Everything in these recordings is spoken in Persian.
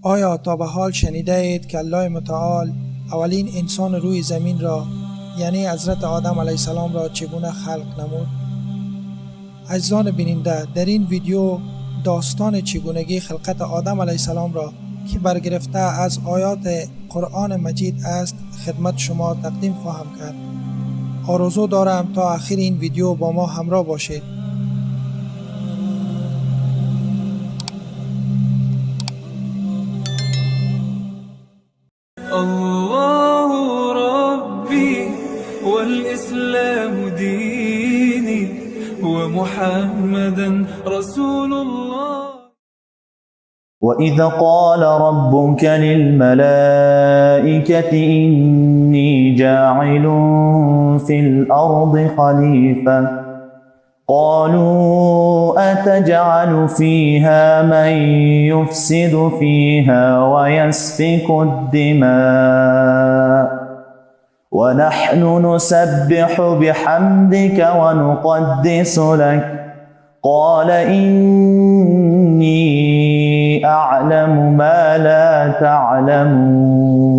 آیا تا به حال شنیده اید که الله متعال اولین انسان روی زمین را یعنی حضرت آدم علیه السلام را چگونه خلق نمود؟ عزیزان بیننده، در این ویدیو داستان چگونگی خلقت آدم علیه السلام را که برگرفته از آیات قرآن مجید است خدمت شما تقدیم خواهم کرد. آرزو دارم تا آخر این ویدیو با ما همراه باشید. الله ربي والإسلام ديني ومحمدا رسول الله. وإذ قال ربك للملائكة إني جاعل في الأرض خليفة قالوا أتجعل فيها من يفسد فيها ويسفك الدماء ونحن نسبح بحمدك ونقدس لك قال إني أعلم ما لا تعلمون.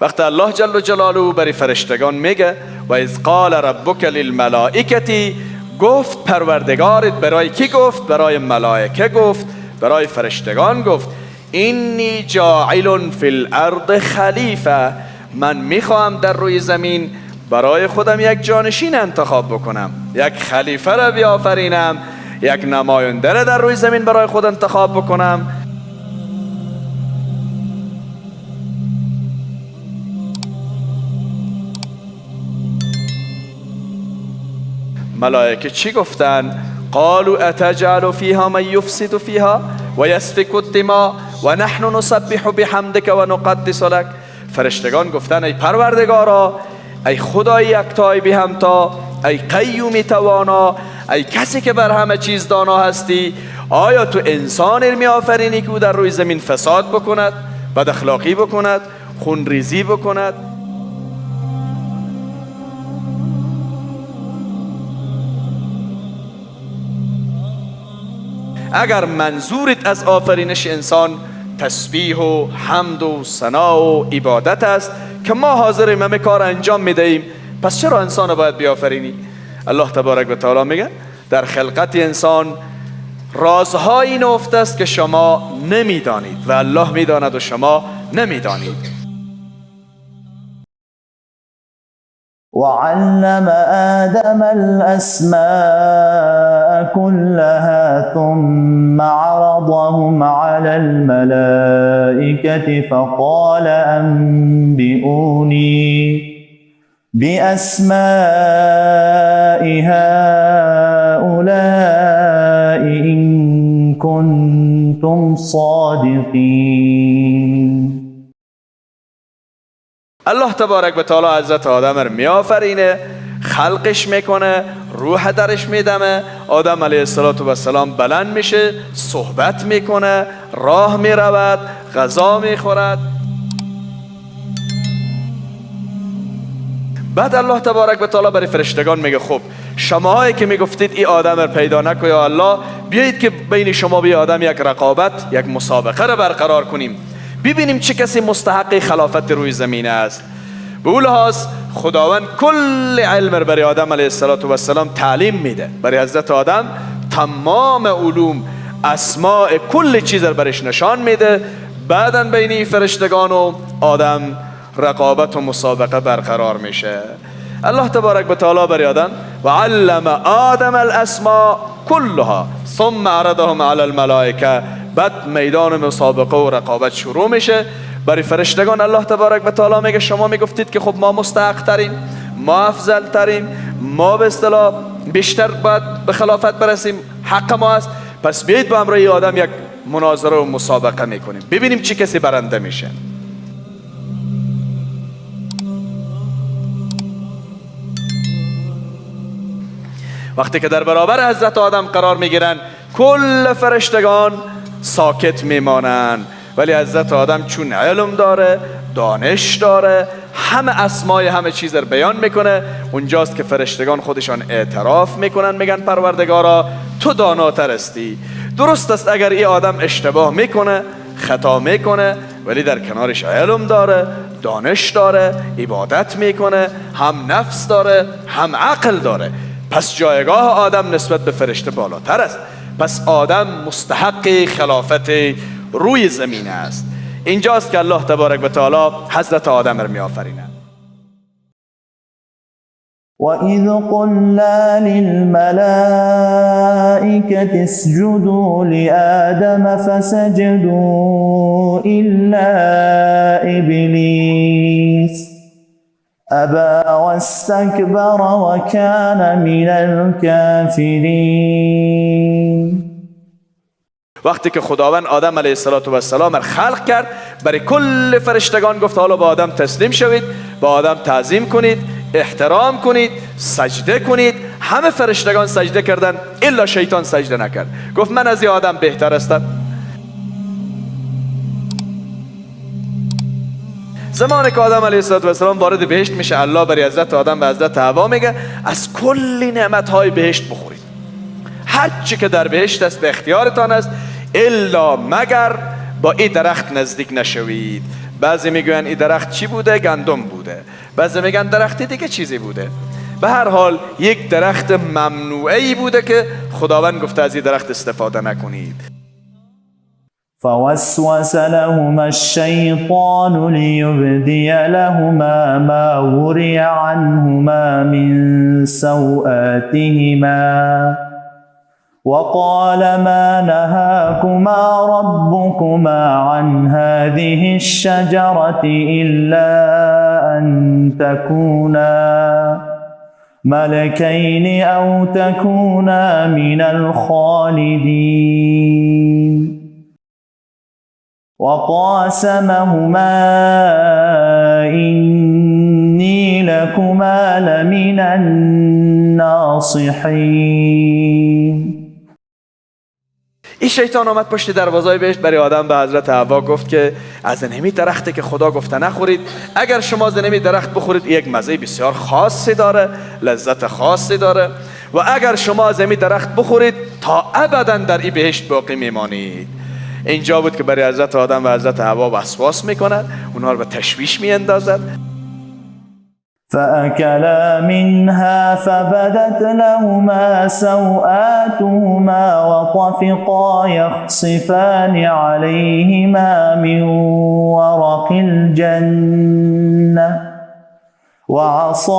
وقتی الله جل جلاله برای فرشتگان میگه و اذ قال ربک للملائکه، گفت پروردگارت برای کی گفت؟ برای ملائکه گفت، برای فرشتگان گفت اینی جاعل فی الارض خلیفه، من میخواهم در روی زمین برای خودم یک جانشین انتخاب بکنم، یک خلیفه را بیافرینم، یک نماینده را در روی زمین برای خود انتخاب بکنم. ملائکه چی گفتن؟ قالوا اتجعل فيها من يفسد فيها ويسفك الدماء ونحن نسبح بحمدك ونقدس لك. فرشتگان گفتن ای پروردگارا، ای خدای یکتای بی همتا، ای قیوم توانا، ای کسی که بر همه چیز دانا هستی، آیا تو انسان می آفرینی که او در روی زمین فساد بکند، بد اخلاقی بکند، خونریزی بکند؟ اگر منظورت از آفرینش انسان تسبیح و حمد و ثنا و عبادت است که ما حاضریم همه کار انجام میدهیم، پس چرا انسان باید بیافرینی؟ الله تبارک و تعالی میگه در خلقت انسان رازهایی نهفته است که شما نمیدانید و الله میداند و شما نمیدانید. وعلم آدم الأسماء كلها ثم عرضهم على الملائكة فقال أنبئوني بأسماء هؤلاء إن كنتم صادقين. الله تبارک و تعالی حضرت آدم رو میآفرینه، خلقش میکنه، روح درش میدمه، آدم علیه السلام بلند میشه، صحبت میکنه، راه میرود، غذا میخورد. بعد الله تبارک و تعالی برای فرشتگان میگه خب شماهایی که میگفتید این آدم رو پیدا نکن یا الله، بیایید که بین شما و آدم یک رقابت، یک مسابقه رو برقرار کنیم، ببینیم چه کسی مستحق خلافت روی زمین است. به اون لحاظ خداوند کل علم رو برای آدم علیه السلام تعلیم میده. برای حضرت آدم تمام علوم، اسماء، کل چیز رو برش نشان میده. بعداً بین فرشتگان و آدم رقابت و مسابقه برقرار میشه. الله تبارک و تعالی برای آدم و علم آدم الاسماء كلها ثم عرضهم على الملائکه، بعد میدان مسابقه و رقابت شروع میشه. برای فرشتگان الله تبارک و تعالی میگه شما میگفتید که خب ما مستحق تریم، ما افضل تریم، ما به اصطلاح بیشتر باید به خلافت برسیم، حق ما است، پس بیایید با همراه آدم یک مناظره و مسابقه میکنیم، ببینیم چی کسی برنده میشه. وقتی که در برابر حضرت آدم قرار میگیرن کل فرشتگان ساکت میمانن، ولی حضرت آدم چون علم داره، دانش داره، همه اسمای همه چیز رو بیان میکنه، اونجاست که فرشتگان خودشان اعتراف میکنن، میگن پروردگارا تو داناتر هستی، درست است اگر این آدم اشتباه میکنه، خطا میکنه، ولی در کنارش علم داره، دانش داره، عبادت میکنه، هم نفس داره هم عقل داره. پس جایگاه آدم نسبت به فرشته بالاتر است. پس آدم مستحق خلافت روی زمین است. اینجاست که الله تبارک و تعالی حضرت آدم را می آفرینه. وَإِذْ قُلْنَا لِلْمَلَائِكَةِ اسْجُدُوا لِآدَمَ فَسَجَدُوا إِلَّا إِبْلِيسَ أَبَى وَاسْتَكْبَرَ وَكَانَ مِنَ الْكَافِرِينَ. وقتی که خداوند آدم علیه السلام را خلق کرد، برای کل فرشتگان گفت حالا با آدم تسلیم شوید، با آدم تعظیم کنید، احترام کنید، سجده کنید. همه فرشتگان سجده کردن الا شیطان سجده نکرد. گفت من از این آدم بهتر هستم. زمانی که آدم علیه السلام وارد بهشت میشه، الله برای حضرت آدم و حضرت حوا میگه از کل نعمتهای بهشت بخورید، هر چی که در بهشت است به اختیارتان است، الا مگر با این درخت نزدیک نشوید. بعضی میگن این درخت چی بوده؟ گندم بوده. بعضی میگن درخت دیگه چیزی بوده. به هر حال یک درخت ممنوعی بوده که خداوند گفته از این درخت استفاده نکنید. فوسوس لهما الشيطان ليبدي لهما ما وري عنهما من سوآتهما وقال ما نهاكما ربكما عن هذه الشجرة إلا أن تكونا ملكين أو تكونا من الخالدين وقاسمهما إني لكما لمن الناصحين. این شیطان آمد پشت دروازه بهشت برای آدم به حضرت حوا گفت که از نمی درختی که خدا گفته نخورید، اگر شما از نمی درخت بخورید یک مزه بسیار خاصی داره، لذت خاصی داره، و اگر شما از نمی درخت بخورید تا ابدا در این بهشت باقی میمانید. اینجا بود که برای حضرت آدم و حضرت حوا وسواس میکنند، اونها رو به تشویش میاندازد. فأكلا منها فبدت لهما سوآتهما وطفقا يخصفان عليهما من ورق الجنة وعصى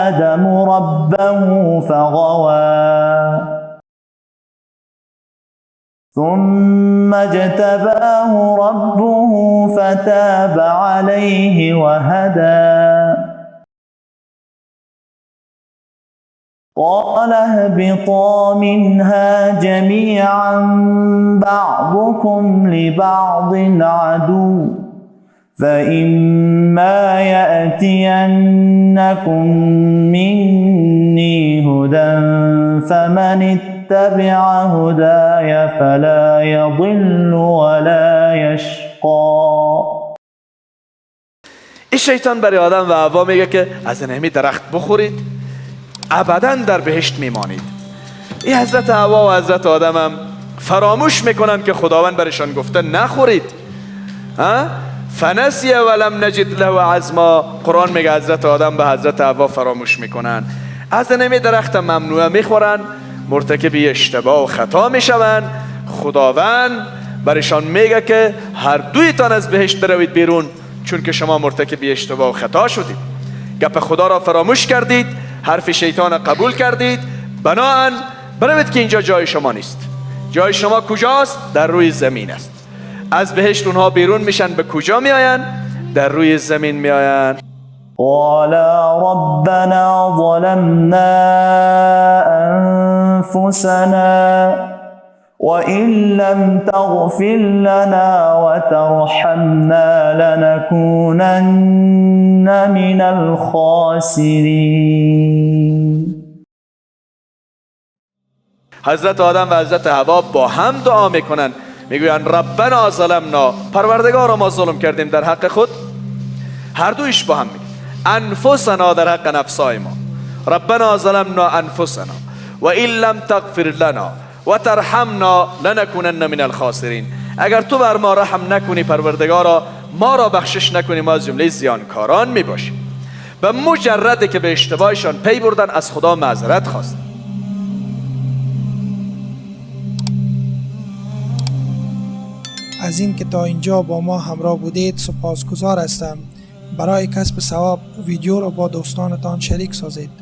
آدم ربه فغوى ثم اجتباه ربه فتاب عليه وهدى قال اهبطا منها جميعا بعضكم لبعض عدو فإما يأتينكم مني هدى فمن اتبع هداي فلا يضل ولا يشقى. این شیطان برای آدم و حوا میگه که از نمی درخت بخورید ابدا در بهشت میمانید. این حضرت حوا و حضرت آدم هم فراموش میکنن که خداوند برشان گفته نخورید. فنسی ولم نجد له عزما. قرآن میگه حضرت آدم به حضرت حوا فراموش میکنن، از نمی درخت ممنوعه میخورن، مرتکب اشتباه و خطا میشوند. خداوند برشان میگه که هر دویتان از بهشت بروید بیرون، چون که شما مرتکب اشتباه و خطا شدید، گپ خدا را فراموش کردید، حرف شیطان قبول کردید، بناهن بروید که اینجا جای شما نیست. جای شما کجاست؟ در روی زمین است. از بهشت اونها بیرون میشن، به کجا میآین؟ در روی زمین میآین. قالا ربنا ظلمنا أنفسنا وإن لم تغفر لنا وترحمنا لنكونن من الخاسرين. حضرت آدم و حضرت حوا با هم دعا میکنن، میگوین ربنا ظلمنا، پروردگارا ما ظلم کردیم در حق خود. هر دویش با هم میگن انفسنا، در حق نفسای ما. ربنا ظلمنا انفسنا و این لم تغفر لنا و ترحمنا لنکونن من الخاسرین. اگر تو بر ما رحم نکنی پروردگارا، ما را بخشش نکنی، ما از جمله زیانکاران می باشیم. به مجرد که به اشتباهشان پی بردن از خدا معذرت خواست. از این که تا اینجا با ما همراه بودید سپاسگزار هستم. برای کسب ثواب ویدیو را با دوستانتان شریک سازید.